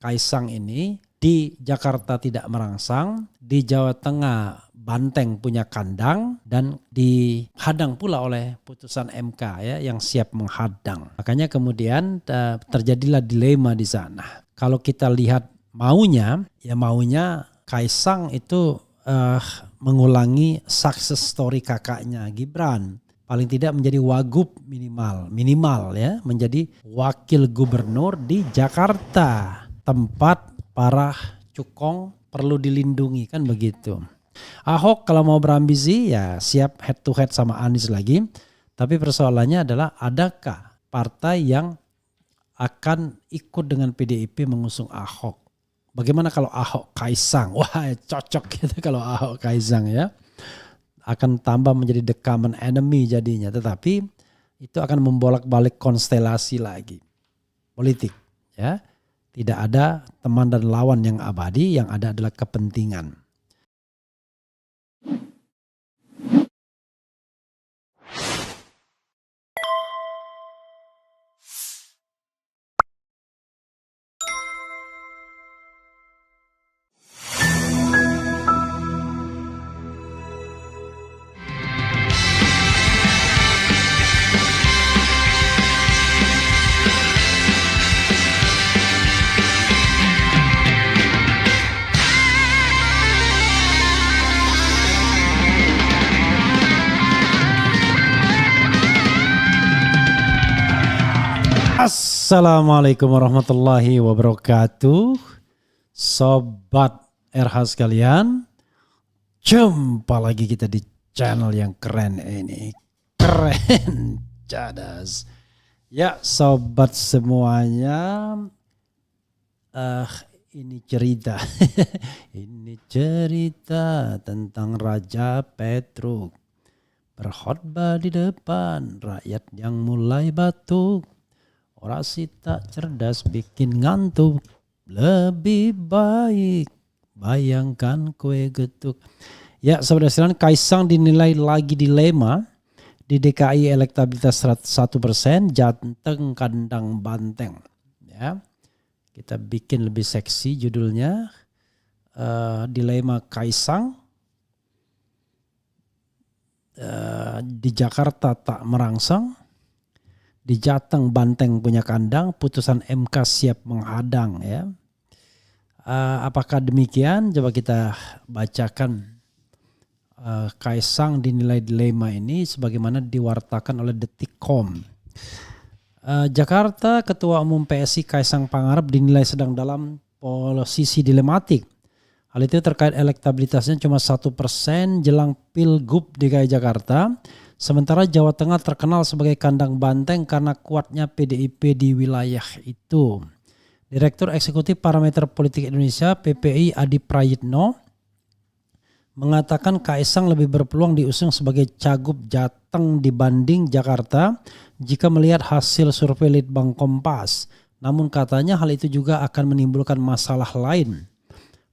Kaisang ini di Jakarta tidak merangsang, di Jawa Tengah Banteng punya kandang dan dihadang pula oleh putusan MK ya yang siap menghadang. Makanya kemudian terjadilah dilema di sana. Kalau kita lihat maunya Kaisang itu mengulangi success story kakaknya Gibran. Paling tidak menjadi wagub minimal ya, menjadi wakil gubernur di Jakarta, tempat para cukong perlu dilindungi, kan begitu. Ahok kalau mau berambisi ya siap head to head sama Anies lagi, tapi persoalannya adalah adakah partai yang akan ikut dengan PDIP mengusung Ahok? Bagaimana kalau Ahok Kaisang? Wah, cocok gitu kalau Ahok Kaisang ya. Akan tambah menjadi the common enemy jadinya, tetapi itu akan membolak-balik konstelasi lagi politik ya. Tidak ada teman dan lawan yang abadi, yang ada adalah kepentingan. Assalamualaikum warahmatullahi wabarakatuh. Sobat RH sekalian, jumpa lagi kita di channel yang keren ini. Keren, cadas. Ya sobat semuanya, ini cerita ini cerita tentang Raja Petruk berkhotbah di depan rakyat yang mulai batuk. Orasi tak cerdas bikin ngantuk, lebih baik bayangkan kue getuk. Ya saudara sekalian, Kaisang dinilai lagi dilema. Di DKI elektabilitas 100%, Jateng kandang banteng. Ya, kita bikin lebih seksi judulnya, dilema Kaisang. Di Jakarta tak merangsang. Di Jateng Banteng punya kandang, putusan MK siap menghadang ya. Apakah demikian? Coba kita bacakan Kaisang dinilai dilema ini sebagaimana diwartakan oleh Detikcom. Jakarta, Ketua Umum PSI Kaisang Pangarep dinilai sedang dalam posisi dilematik. Hal itu terkait elektabilitasnya cuma 1% jelang Pilgub DKI Jakarta. Sementara Jawa Tengah terkenal sebagai kandang banteng karena kuatnya PDIP di wilayah itu. Direktur Eksekutif Parameter Politik Indonesia PPI Adi Prayitno mengatakan Kaisang lebih berpeluang diusung sebagai cagup Jateng dibanding Jakarta jika melihat hasil survei Litbang Kompas. Namun katanya hal itu juga akan menimbulkan masalah lain.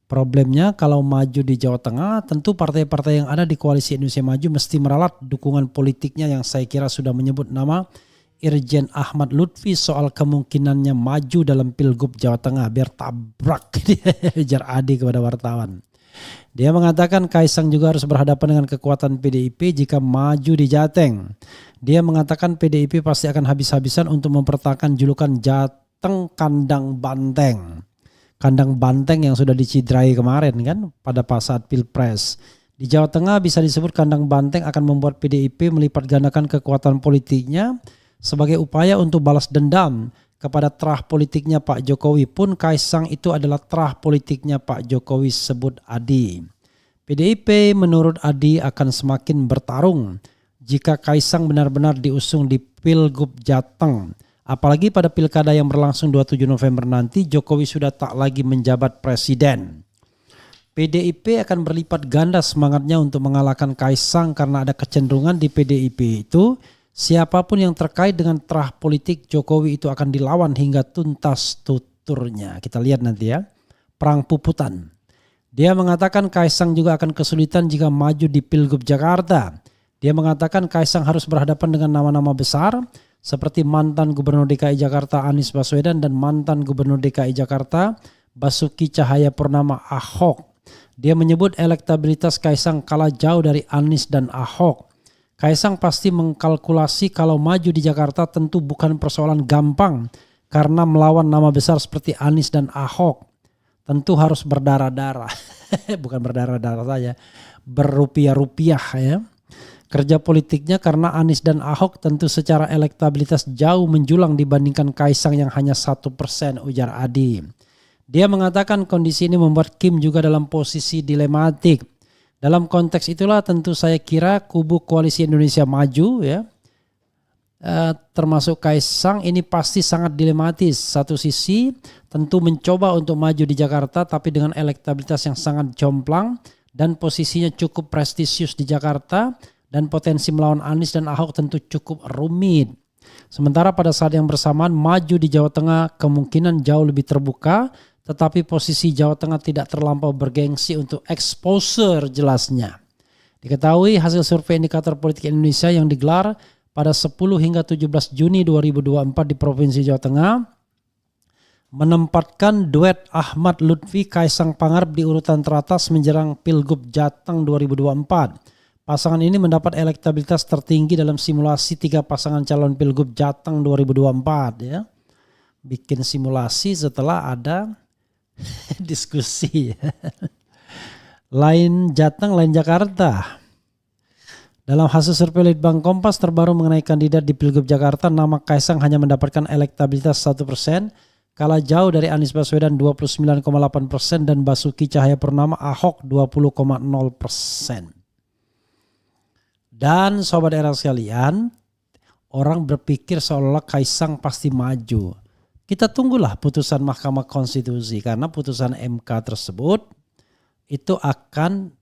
Problemnya kalau maju di Jawa Tengah, tentu partai-partai yang ada di Koalisi Indonesia Maju mesti meralat dukungan politiknya yang saya kira sudah menyebut nama Irjen Ahmad Lutfi soal kemungkinannya maju dalam Pilgub Jawa Tengah, biar tabrak jar Adi kepada wartawan. Dia mengatakan Kaisang juga harus berhadapan dengan kekuatan PDIP jika maju di Jateng. Dia mengatakan PDIP pasti akan habis-habisan untuk mempertahankan julukan Jateng Kandang Banteng. Kandang banteng yang sudah dicidrai kemarin kan pada saat Pilpres. Di Jawa Tengah bisa disebut kandang banteng akan membuat PDIP melipat gandakan kekuatan politiknya sebagai upaya untuk balas dendam kepada terah politiknya Pak Jokowi. Pun Kaisang itu adalah terah politiknya Pak Jokowi, sebut Adi. PDIP menurut Adi akan semakin bertarung jika Kaisang benar-benar diusung di Pilgub Jateng. Apalagi pada pilkada yang berlangsung 27 November nanti Jokowi sudah tak lagi menjabat presiden. PDIP akan berlipat ganda semangatnya untuk mengalahkan Kaisang karena ada kecenderungan di PDIP itu siapapun yang terkait dengan terah politik Jokowi itu akan dilawan hingga tuntas tuturnya. Kita lihat nanti ya, perang puputan. Dia mengatakan Kaisang juga akan kesulitan jika maju di Pilgub Jakarta. Dia mengatakan Kaisang harus berhadapan dengan nama-nama besar seperti mantan Gubernur DKI Jakarta Anies Baswedan dan mantan Gubernur DKI Jakarta Basuki Cahayapurnama Ahok. Dia menyebut elektabilitas Kaisang kalah jauh dari Anies dan Ahok. Kaisang pasti mengkalkulasi kalau maju di Jakarta tentu bukan persoalan gampang karena melawan nama besar seperti Anies dan Ahok. Tentu harus berdarah-darah, bukan berdarah-darah saja, berrupiah-rupiah ya. Kerja politiknya karena Anies dan Ahok tentu secara elektabilitas jauh menjulang dibandingkan Kaisang yang hanya 1%, ujar Adi. Dia mengatakan kondisi ini membuat Kim juga dalam posisi dilematik. Dalam konteks itulah tentu saya kira kubu Koalisi Indonesia Maju ya, termasuk Kaisang ini pasti sangat dilematis. Satu sisi tentu mencoba untuk maju di Jakarta tapi dengan elektabilitas yang sangat jomplang dan posisinya cukup prestisius di Jakarta dan potensi melawan Anies dan Ahok tentu cukup rumit. Sementara pada saat yang bersamaan maju di Jawa Tengah kemungkinan jauh lebih terbuka, tetapi posisi Jawa Tengah tidak terlampau bergengsi untuk exposure jelasnya. Diketahui hasil survei indikator politik Indonesia yang digelar pada 10 hingga 17 Juni 2024 di Provinsi Jawa Tengah menempatkan duet Ahmad Lutfi Kaisang Pangarep di urutan teratas menjelang Pilgub Jateng 2024. Pasangan ini mendapat elektabilitas tertinggi dalam simulasi 3 pasangan calon Pilgub Jateng 2024 ya. Bikin simulasi setelah ada diskusi. Lain Jateng, lain Jakarta. Dalam hasil survei Litbang Kompas terbaru mengenai kandidat di Pilgub Jakarta, nama Kaisang hanya mendapatkan elektabilitas 1%, kalah jauh dari Anies Baswedan 29,8% dan Basuki Cahayapurnama Ahok 20,0%. Dan sobat era sekalian, orang berpikir seolah-olah Kaisang pasti maju. Kita tunggulah putusan Mahkamah Konstitusi karena putusan MK tersebut itu akan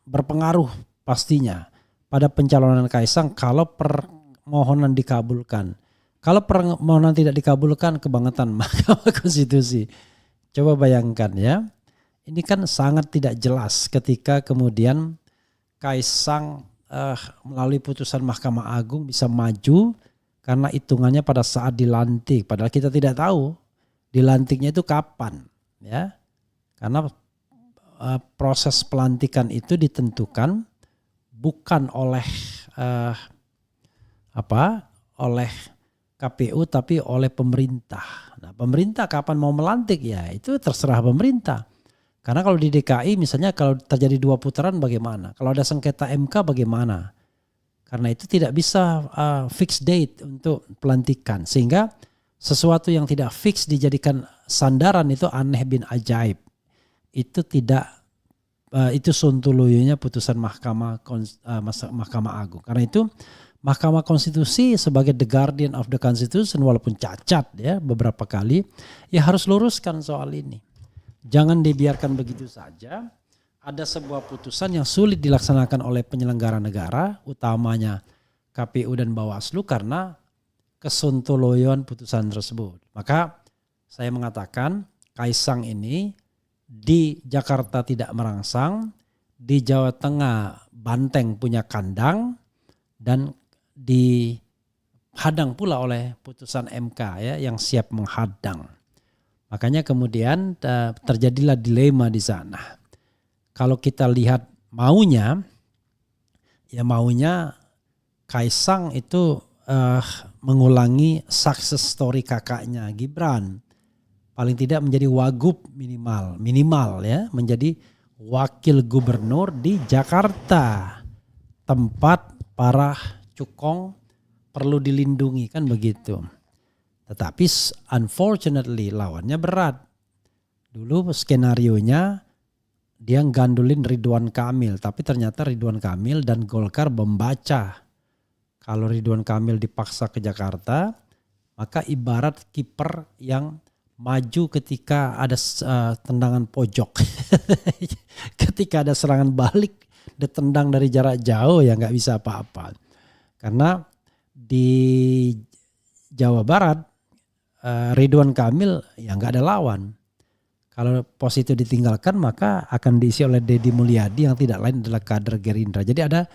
berpengaruh pastinya pada pencalonan Kaisang kalau permohonan dikabulkan. Kalau permohonan tidak dikabulkan, kebangetan Mahkamah Konstitusi. Coba bayangkan ya, ini kan sangat tidak jelas ketika kemudian Kaisang melalui putusan Mahkamah Agung bisa maju karena hitungannya pada saat dilantik. Padahal kita tidak tahu dilantiknya itu kapan ya, karena proses pelantikan itu ditentukan bukan oleh oleh KPU tapi oleh pemerintah. Nah, pemerintah kapan mau melantik ya itu terserah pemerintah. Karena kalau di DKI misalnya kalau terjadi 2 putaran bagaimana? Kalau ada sengketa MK bagaimana? Karena itu tidak bisa fix date untuk pelantikan. Sehingga sesuatu yang tidak fix dijadikan sandaran itu aneh bin ajaib. Itu tidak itu sontoloyonya putusan Mahkamah Agung. Karena itu Mahkamah Konstitusi sebagai the guardian of the Constitution walaupun cacat ya beberapa kali ya harus luruskan soal ini. Jangan dibiarkan begitu saja. Ada sebuah putusan yang sulit dilaksanakan oleh penyelenggara negara utamanya KPU dan Bawaslu karena kesontoloyoan putusan tersebut. Maka saya mengatakan Kaisang ini di Jakarta tidak merangsang, di Jawa Tengah banteng punya kandang dan dihadang pula oleh putusan MK ya yang siap menghadang. Makanya kemudian terjadilah dilema di sana. Kalau kita lihat maunya Kaisang itu mengulangi success story kakaknya Gibran. Paling tidak menjadi wagub minimal ya, menjadi wakil gubernur di Jakarta, tempat para cukong perlu dilindungi kan begitu. Tetapi unfortunately lawannya berat. Dulu skenarionya dia gandulin Ridwan Kamil, tapi ternyata Ridwan Kamil dan Golkar membaca kalau Ridwan Kamil dipaksa ke Jakarta, maka ibarat kiper yang maju ketika ada tendangan pojok. Ketika ada serangan balik, ditendang dari jarak jauh ya nggak bisa apa-apa. Karena di Jawa Barat Ridwan Kamil ya nggak ada lawan. Kalau pos itu ditinggalkan maka akan diisi oleh Deddy Mulyadi yang tidak lain adalah kader Gerindra. Jadi ada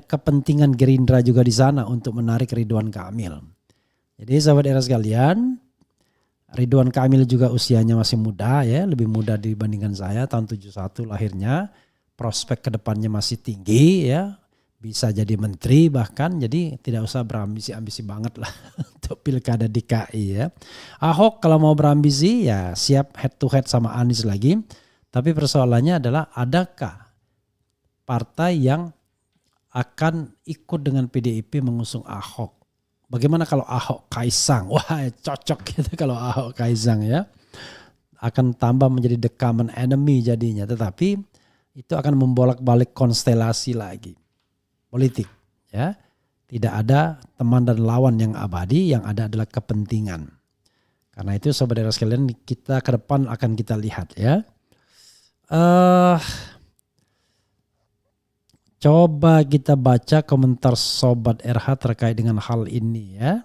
kepentingan Gerindra juga di sana untuk menarik Ridwan Kamil. Jadi sahabat era sekalian, Ridwan Kamil juga usianya masih muda ya, lebih muda dibandingkan saya, tahun 71 lahirnya. Prospek kedepannya masih tinggi ya, bisa jadi menteri bahkan, jadi tidak usah berambisi-ambisi banget lah untuk pilkada DKI ya. Ahok kalau mau berambisi ya siap head to head sama Anies lagi, tapi persoalannya adalah adakah partai yang akan ikut dengan PDIP mengusung Ahok. Bagaimana kalau Ahok Kaisang? Wah cocok gitu kalau Ahok Kaisang ya. Akan tambah menjadi the common enemy jadinya. Tetapi itu akan membolak-balik konstelasi lagi. Politik ya. Tidak ada teman dan lawan yang abadi, yang ada adalah kepentingan. Karena itu saudara sekalian kita ke depan akan kita lihat ya. Coba kita baca komentar Sobat RH terkait dengan hal ini ya.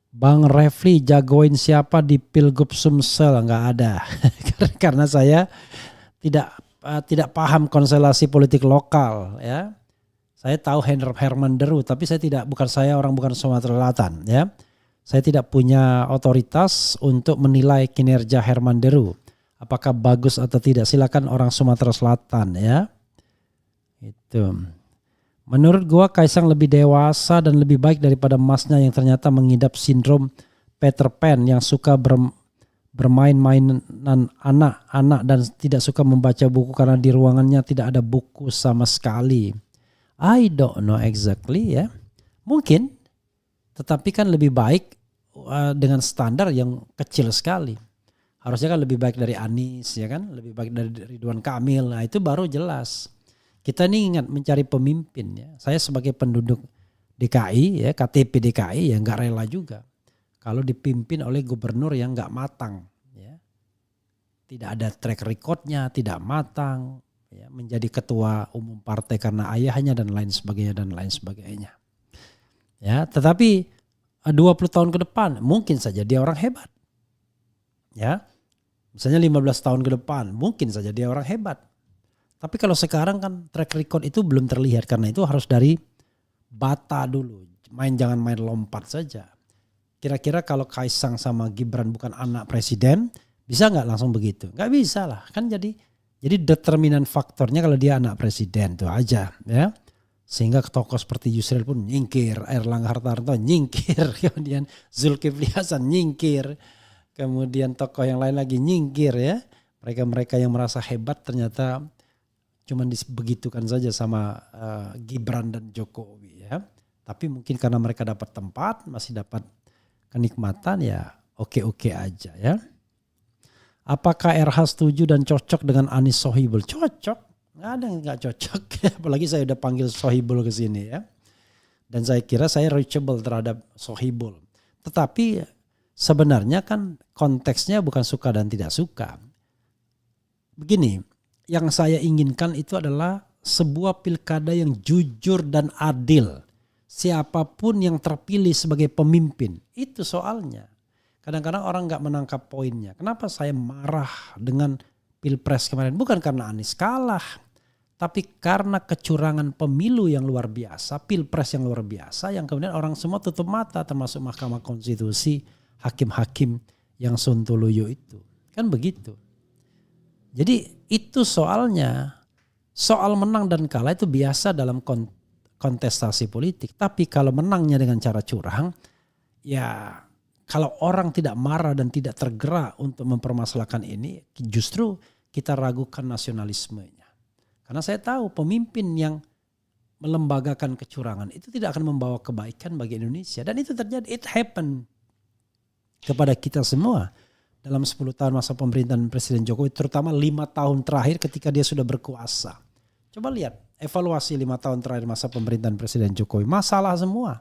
Bang Refli jagoin siapa di Pilgub Sumsel? Nggak ada. Karena saya tidak paham konstelasi politik lokal ya. Saya tahu Herman Deru, tapi bukan Sumatera Selatan ya. Saya tidak punya otoritas untuk menilai kinerja Herman Deru. Apakah bagus atau tidak, silakan orang Sumatera Selatan ya. Itu. Menurut gua Kaisang lebih dewasa dan lebih baik daripada masnya yang ternyata mengidap sindrom Peter Pan yang suka bermain-mainan anak-anak dan tidak suka membaca buku karena di ruangannya tidak ada buku sama sekali. I don't know exactly ya. Mungkin, tetapi kan lebih baik dengan standar yang kecil sekali. Harusnya kan lebih baik dari Anies ya kan, lebih baik dari Ridwan Kamil. Nah itu baru jelas. Kita ini ingat mencari pemimpin ya. Saya sebagai penduduk DKI ya, KTP DKI ya nggak rela juga kalau dipimpin oleh gubernur yang nggak matang ya. Tidak ada track recordnya, tidak matang ya, menjadi ketua umum partai karena ayahnya dan lain sebagainya. Ya, tetapi 20 tahun ke depan mungkin saja dia orang hebat. Ya. Misalnya 15 tahun ke depan mungkin saja dia orang hebat. Tapi kalau sekarang kan track record itu belum terlihat, karena itu harus dari bata dulu. Jangan main lompat saja. Kira-kira kalau Kaisang sama Gibran bukan anak presiden, bisa nggak langsung begitu? Nggak bisa lah. Kan jadi determinan faktornya kalau dia anak presiden itu aja ya. Sehingga tokoh seperti Yusril pun nyingkir, Erlangga Hartarto nyingkir, kemudian Zulkifli Hasan nyingkir. Kemudian tokoh yang lain lagi nyingkir ya. Mereka-mereka yang merasa hebat ternyata cuman dibegitukan saja sama Gibran dan Jokowi ya. Tapi mungkin karena mereka dapat tempat, masih dapat kenikmatan ya oke-oke aja ya. Apakah RH setuju dan cocok dengan Anies Sohibul? Cocok. Nggak ada yang nggak cocok. Apalagi saya udah panggil Sohibul ke sini ya. Dan saya kira saya reachable terhadap Sohibul. Tetapi sebenarnya kan konteksnya bukan suka dan tidak suka. Begini, yang saya inginkan itu adalah sebuah pilkada yang jujur dan adil. Siapapun yang terpilih sebagai pemimpin, itu soalnya. Kadang-kadang orang gak menangkap poinnya. Kenapa saya marah dengan Pilpres kemarin? Bukan karena Anies kalah, tapi karena kecurangan pemilu yang luar biasa, Pilpres yang luar biasa, yang kemudian orang semua tutup mata, termasuk Mahkamah Konstitusi, hakim-hakim yang sontoloyo itu. Kan begitu. Jadi itu soalnya. Soal menang dan kalah itu biasa dalam kontestasi politik. Tapi kalau menangnya dengan cara curang, ya kalau orang tidak marah dan tidak tergerak untuk mempermasalahkan ini, justru kita ragukan nasionalismenya. Karena saya tahu pemimpin yang melembagakan kecurangan itu tidak akan membawa kebaikan bagi Indonesia. Dan itu terjadi, it happened kepada kita semua dalam 10 tahun masa pemerintahan Presiden Jokowi, terutama 5 tahun terakhir ketika dia sudah berkuasa. Coba lihat evaluasi 5 tahun terakhir masa pemerintahan Presiden Jokowi, masalah semua.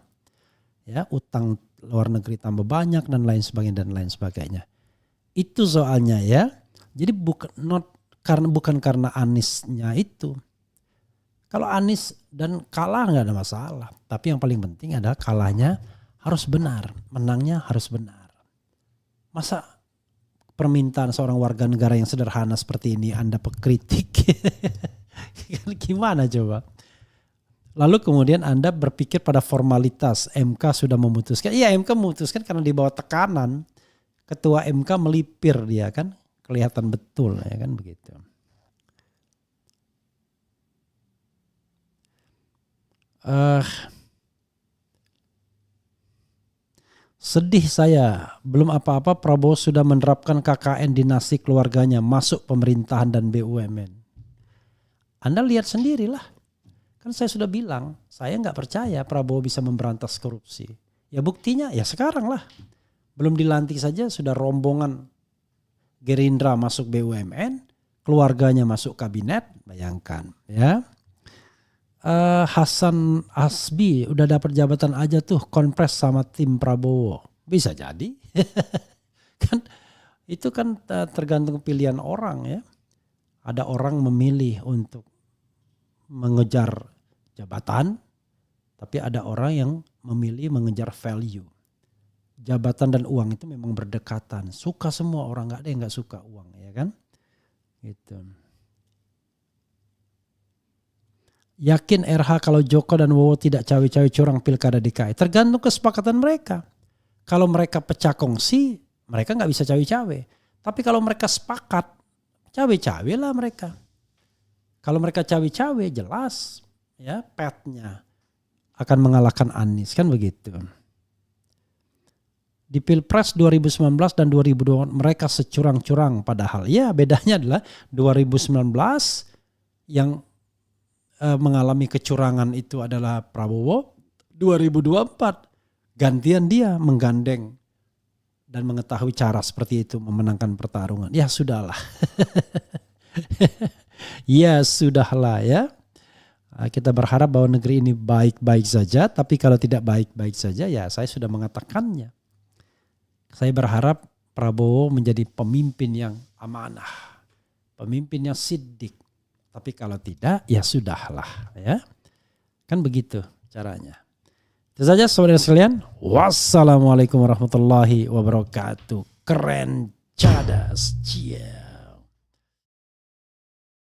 Ya, utang luar negeri tambah banyak dan lain sebagainya. Itu soalnya ya. Jadi bukan karena Aniesnya itu. Kalau Anies dan kalah nggak ada masalah, tapi yang paling penting adalah kalahnya harus benar, menangnya harus benar. Masa permintaan seorang warga negara yang sederhana seperti ini Anda kritik? Gimana coba? Lalu kemudian Anda berpikir pada formalitas, MK sudah memutuskan. Iya, MK memutuskan karena di bawah tekanan. Ketua MK melipir dia kan, kelihatan betul ya kan begitu. Sedih saya, belum apa-apa Prabowo sudah menerapkan KKN dinasti keluarganya masuk pemerintahan dan BUMN. Anda lihat sendirilah, kan saya sudah bilang, saya nggak percaya Prabowo bisa memberantas korupsi. Ya buktinya ya sekarang lah, belum dilantik saja sudah rombongan Gerindra masuk BUMN, keluarganya masuk kabinet, bayangkan ya. Hasan Asbi udah dapat jabatan aja tuh konpres sama tim Prabowo. Bisa jadi. Kan itu kan tergantung pilihan orang ya. Ada orang memilih untuk mengejar jabatan, tapi ada orang yang memilih mengejar value. Jabatan dan uang itu memang berdekatan. Suka semua orang, nggak ada yang nggak suka uang ya kan. Gitu. Yakin RH kalau Joko dan Wowo tidak cawe-cawe curang pilkada DKI. Tergantung kesepakatan mereka. Kalau mereka pecah kongsi, mereka nggak bisa cawe-cawe. Tapi kalau mereka sepakat, cawe-cawe lah mereka. Kalau mereka cawe-cawe jelas ya petnya akan mengalahkan Anies kan begitu. Di Pilpres 2019 dan 2024 mereka securang-curang padahal ya bedanya adalah 2019 yang mengalami kecurangan itu adalah Prabowo, 2024 gantian dia menggandeng dan mengetahui cara seperti itu memenangkan pertarungan. Ya sudahlah. Ya sudahlah ya. Kita berharap bahwa negeri ini baik-baik saja, tapi kalau tidak baik-baik saja ya saya sudah mengatakannya. Saya berharap Prabowo menjadi pemimpin yang amanah, pemimpin yang siddiq. Tapi kalau tidak, ya sudahlah ya. Kan begitu caranya. Itu saja saudara sekalian. Wassalamualaikum warahmatullahi wabarakatuh. Keren cadas. Cia.